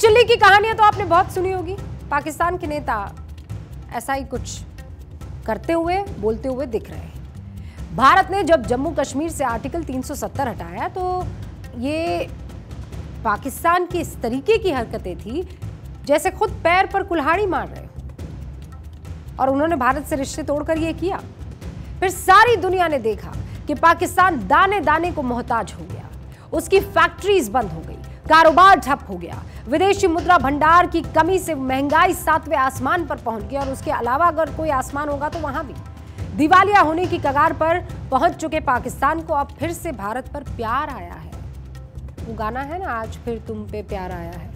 Chilli की कहानियां तो आपने बहुत सुनी होगी। पाकिस्तान के नेता ऐसा ही कुछ करते हुए बोलते हुए दिख रहे हैं। भारत ने जब जम्मू कश्मीर से आर्टिकल 370 हटाया तो ये पाकिस्तान की इस तरीके की हरकतें थी जैसे खुद पैर पर कुल्हाड़ी मार रहे हो, और उन्होंने भारत से रिश्ते तोड़कर ये किया। फिर सारी दुनिया ने देखा कि पाकिस्तान दाने दाने को मोहताज हो गया, उसकी फैक्ट्रीज बंद हो गई, कारोबार ठप हो गया, विदेशी मुद्रा भंडार की कमी से महंगाई 7वें आसमान पर पहुंच गई, और उसके अलावा अगर कोई आसमान होगा तो वहां भी दिवालिया होने की कगार पर पहुंच चुके पाकिस्तान को अब फिर से भारत पर प्यार आया है। वो गाना है ना, आज फिर तुम पे प्यार आया है।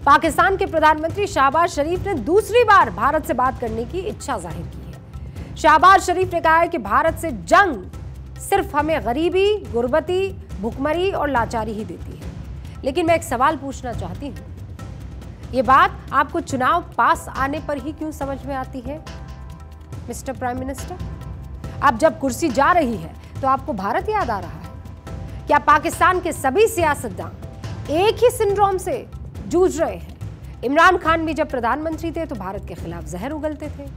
पाकिस्तान के प्रधानमंत्री शहबाज शरीफ ने दूसरी बार भारत से बात करने की इच्छा जाहिर की है। शहबाज शरीफ ने कहा है कि भारत से जंग सिर्फ हमें गरीबी, गुर्बती, भुखमरी और लाचारी ही देती है। लेकिन मैं एक सवाल पूछना चाहती हूं, ये बात आपको चुनाव पास आने पर ही क्यों समझ में आती है मिस्टर प्राइम मिनिस्टर? अब जब कुर्सी जा रही है तो आपको भारत याद आ रहा है? क्या पाकिस्तान के सभी सियासतदान एक ही सिंड्रोम से जूझ रहे हैं? इमरान खान भी जब प्रधानमंत्री थे तो भारत के खिलाफ जहर उगलते थे।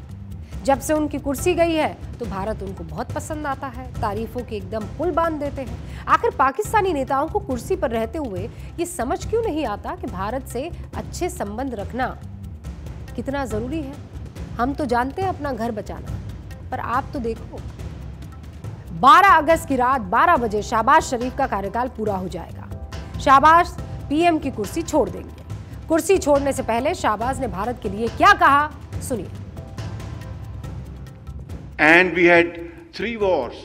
जब से उनकी कुर्सी गई है तो भारत उनको बहुत पसंद आता है, तारीफों के एकदम पुल बांध देते हैं। आखिर पाकिस्तानी नेताओं को कुर्सी पर रहते हुए ये समझ क्यों नहीं आता कि भारत से अच्छे संबंध रखना कितना जरूरी है? हम तो जानते हैं अपना घर बचाना, पर आप तो देखो, 12 अगस्त की रात 12 बजे शहबाज शरीफ का कार्यकाल पूरा हो जाएगा। शहबाज पीएम की कुर्सी छोड़ देंगे। कुर्सी छोड़ने से पहले शहबाज ने भारत के लिए क्या कहा, सुनिए। And we had 3 wars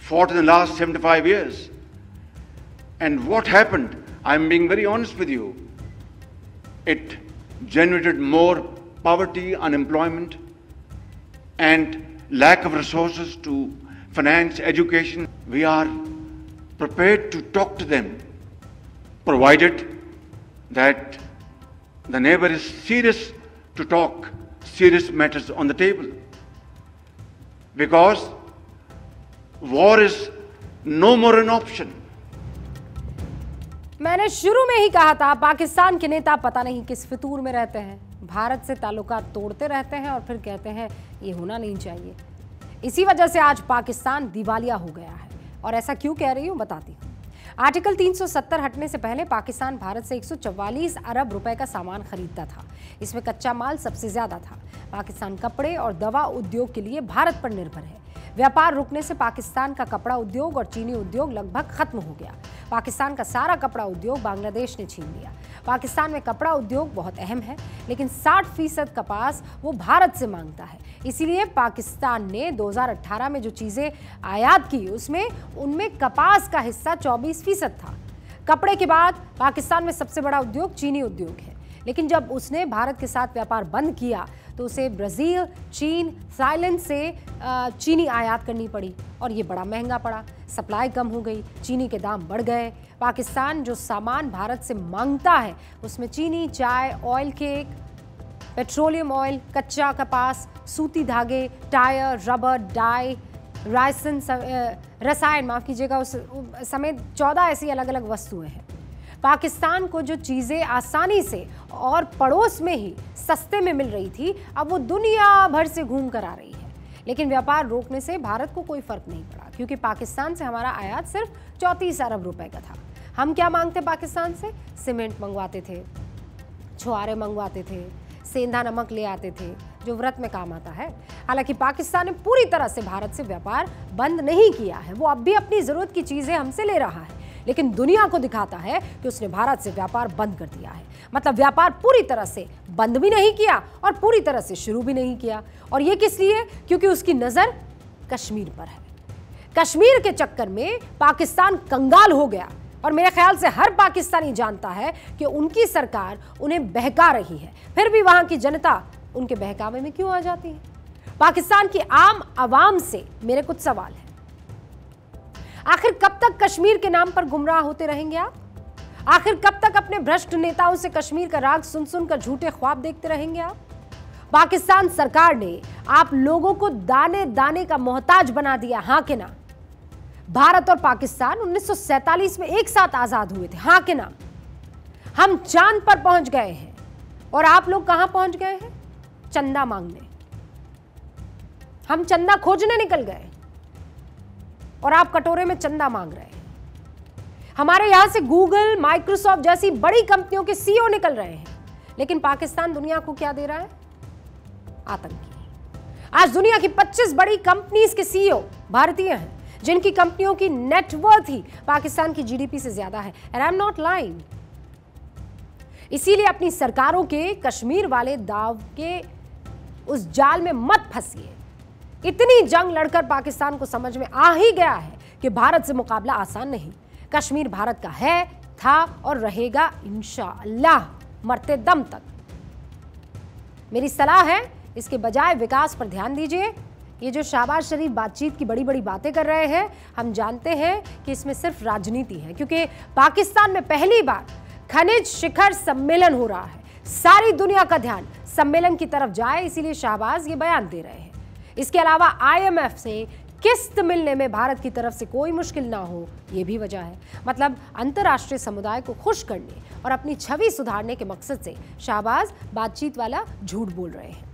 fought in the last 75 years. And what happened? I'm being very honest with you. It generated more poverty, unemployment, and lack of resources to finance education. We are prepared to talk to them, provided that the neighbor is serious to talk serious matters on the table. Because war is no more an option. मैंने शुरू में ही कहा था, पाकिस्तान के नेता पता नहीं किस फितूर में रहते हैं, भारत से ताल्लुकात तोड़ते रहते हैं और फिर कहते हैं ये होना नहीं चाहिए। इसी वजह से आज पाकिस्तान दिवालिया हो गया है। और ऐसा क्यों कह रही हूं, बताती हूं। आर्टिकल 370 हटने से पहले पाकिस्तान भारत से 144 अरब रुपए का सामान खरीदता था। इसमें कच्चा माल सबसे ज्यादा था। पाकिस्तान कपड़े और दवा उद्योग के लिए भारत पर निर्भर है। व्यापार रुकने से पाकिस्तान का कपड़ा उद्योग और चीनी उद्योग लगभग खत्म हो गया। पाकिस्तान का सारा कपड़ा उद्योग बांग्लादेश ने छीन लिया। पाकिस्तान में कपड़ा उद्योग बहुत अहम है, लेकिन 60% कपास वो भारत से मांगता है। इसीलिए पाकिस्तान ने 2018 में जो चीजें आयात की उनमें कपास का हिस्सा 24% था। कपड़े के बाद पाकिस्तान में सबसे बड़ा उद्योग चीनी उद्योग है। लेकिन जब उसने भारत के साथ व्यापार बंद किया तो उसे ब्राजील, चीन, थाईलैंड से चीनी आयात करनी पड़ी और ये बड़ा महंगा पड़ा। सप्लाई कम हो गई, चीनी के दाम बढ़ गए। पाकिस्तान जो सामान भारत से मांगता है उसमें चीनी, चाय, ऑयल केक, पेट्रोलियम ऑयल, कच्चा कपास, सूती धागे, टायर, रबर, डाई, रसायन माफ कीजिएगा, उस समेत 14 ऐसी अलग अलग वस्तुएं हैं। पाकिस्तान को जो चीज़ें आसानी से और पड़ोस में ही सस्ते में मिल रही थी, अब वो दुनिया भर से घूम कर आ रही है। लेकिन व्यापार रोकने से भारत को कोई फर्क नहीं पड़ा, क्योंकि पाकिस्तान से हमारा आयात सिर्फ 34 अरब रुपए का था। हम क्या मांगते पाकिस्तान से? सीमेंट मंगवाते थे, छुआरे मंगवाते थे, सेंधा नमक ले आते थे जो व्रत में काम आता है। हालांकि पाकिस्तान ने पूरी तरह से भारत से व्यापार बंद नहीं किया है, वो अब भी अपनी जरूरत की चीजें हमसे ले रहा है, लेकिन दुनिया को दिखाता है कि उसने भारत से व्यापार बंद कर दिया है। मतलब व्यापार पूरी तरह से बंद भी नहीं किया और पूरी तरह से शुरू भी नहीं किया। और ये किस लिए? क्योंकि उसकी नजर कश्मीर पर है। कश्मीर के चक्कर में पाकिस्तान कंगाल हो गया और मेरे ख्याल से हर पाकिस्तानी जानता है कि उनकी सरकार उन्हें बहका रही है, फिर भी वहां की जनता उनके बहकावे में क्यों आ जाती है? पाकिस्तान की आम आवाम से मेरे कुछ सवाल है। आखिर कब तक कश्मीर के नाम पर गुमराह होते रहेंगे आप? आखिर कब तक अपने भ्रष्ट नेताओं से कश्मीर का राग सुन सुनकर झूठे ख्वाब देखते रहेंगे आप? पाकिस्तान सरकार ने आप लोगों को दाने दाने का मोहताज बना दिया, हाँ कि ना? भारत और पाकिस्तान 1947 में एक साथ आजाद हुए थे, हाँ कि ना? हम चांद पर पहुंच गए हैं और आप लोग कहां पहुंच गए हैं? चंदा मांगने। हम चंदा खोजने निकल गए और आप कटोरे में चंदा मांग रहे हैं। हमारे यहां से गूगल, माइक्रोसॉफ्ट जैसी बड़ी कंपनियों के सीईओ निकल रहे हैं, लेकिन पाकिस्तान दुनिया को क्या दे रहा है? आतंकी। आज दुनिया की 25 बड़ी कंपनीज के सीईओ भारतीय हैं, जिनकी कंपनियों की नेटवर्थ ही पाकिस्तान की जीडीपी से ज्यादा है। And I am not lying. इसीलिए अपनी सरकारों के कश्मीर वाले दाव के उस जाल में मत फंसिए। इतनी जंग लड़कर पाकिस्तान को समझ में आ ही गया है कि भारत से मुकाबला आसान नहीं। कश्मीर भारत का है, था और रहेगा इंशाअल्लाह मरते दम तक। मेरी सलाह है, इसके बजाय विकास पर ध्यान दीजिए। ये जो शहबाज शरीफ बातचीत की बड़ी बड़ी बातें कर रहे हैं, हम जानते हैं कि इसमें सिर्फ राजनीति है, क्योंकि पाकिस्तान में पहली बार खनिज शिखर सम्मेलन हो रहा है। सारी दुनिया का ध्यान सम्मेलन की तरफ जाए, इसीलिए शहबाज ये बयान दे रहे हैं। इसके अलावा आईएमएफ से किस्त मिलने में भारत की तरफ से कोई मुश्किल ना हो, ये भी वजह है। मतलब अंतर्राष्ट्रीय समुदाय को खुश करने और अपनी छवि सुधारने के मकसद से शहबाज बातचीत वाला झूठ बोल रहे हैं।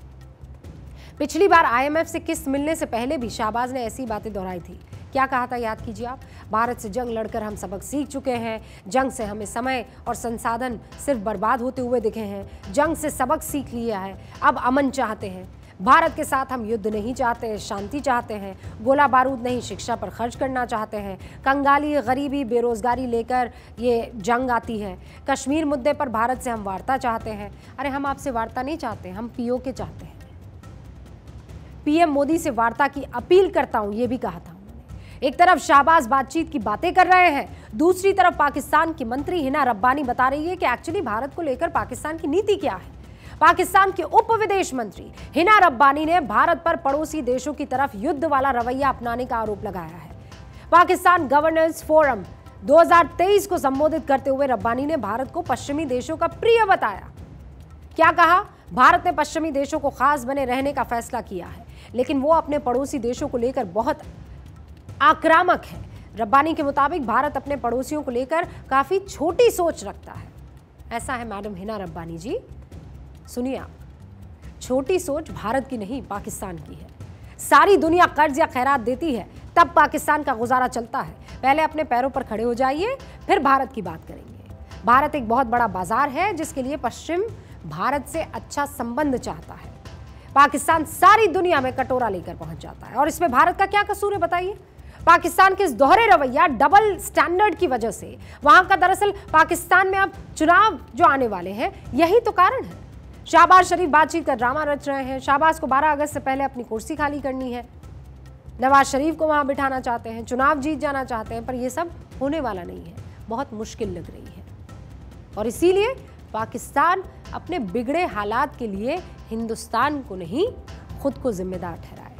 पिछली बार आईएमएफ से किस्त मिलने से पहले भी शहबाज ने ऐसी बातें दोहराई थी। क्या कहा था, याद कीजिए आप? भारत से जंग लड़कर हम सबक सीख चुके हैं। जंग से हमें समय और संसाधन सिर्फ बर्बाद होते हुए दिखे हैं। जंग से सबक सीख लिया है, अब अमन चाहते हैं। भारत के साथ हम युद्ध नहीं चाहते, शांति चाहते हैं। गोला बारूद नहीं, शिक्षा पर खर्च करना चाहते हैं। कंगाली, गरीबी, बेरोजगारी लेकर ये जंग आती है। कश्मीर मुद्दे पर भारत से हम वार्ता चाहते हैं। अरे हम आपसे वार्ता नहीं चाहते, हम पीओके चाहते हैं। पीएम मोदी से वार्ता की अपील करता हूं, ये भी कहा था उन्होंने। एक तरफ शहबाज बातचीत की बातें कर रहे हैं, दूसरी तरफ पाकिस्तान की मंत्री हिना रब्बानी बता रही है कि एक्चुअली भारत को लेकर पाकिस्तान की नीति क्या है। पाकिस्तान के उप विदेश मंत्री हिना रब्बानी ने भारत पर पड़ोसी देशों की तरफ युद्ध वाला रवैया अपनाने का आरोप लगाया है। पाकिस्तान गवर्नेंस फोरम 2023 को संबोधित करते हुए रब्बानी ने भारत को पश्चिमी देशों का प्रिय बताया। क्या कहा? भारत ने पश्चिमी देशों को खास बने रहने का फैसला किया है, लेकिन वो अपने पड़ोसी देशों को लेकर बहुत आक्रामक है। रब्बानी के मुताबिक भारत अपने पड़ोसियों को लेकर काफी छोटी सोच रखता है। ऐसा है मैडम हिना रब्बानी जी। सुनिए आप, छोटी सोच भारत की नहीं, पाकिस्तान की है। सारी दुनिया कर्ज या खैरात देती है, तब पाकिस्तान का गुजारा चलता है। पहले अपने पैरों पर खड़े हो जाइए, फिर भारत की बात करेंगे। भारत एक बहुत बड़ा बाजार है, जिसके लिए पश्चिम भारत से अच्छा संबंध चाहता है। पाकिस्तान सारी दुनिया में कटोरा लेकर पहुंच जाता है, और इसमें भारत का क्या कसूर है बताइए? पाकिस्तान के इस दोहरे रवैया, डबल स्टैंडर्ड की वजह से वहां का दरअसल पाकिस्तान में अब चुनाव जो आने वाले हैं, यही तो कारण है। शहबाज शरीफ बातचीत का ड्रामा रच रहे हैं। शहबाज को 12 अगस्त से पहले अपनी कुर्सी खाली करनी है। नवाज शरीफ को वहां बिठाना चाहते हैं, चुनाव जीत जाना चाहते हैं, पर यह सब होने वाला नहीं है। बहुत मुश्किल लग रही है, और इसीलिए पाकिस्तान अपने बिगड़े हालात के लिए हिंदुस्तान को नहीं, खुद को जिम्मेदार ठहराए।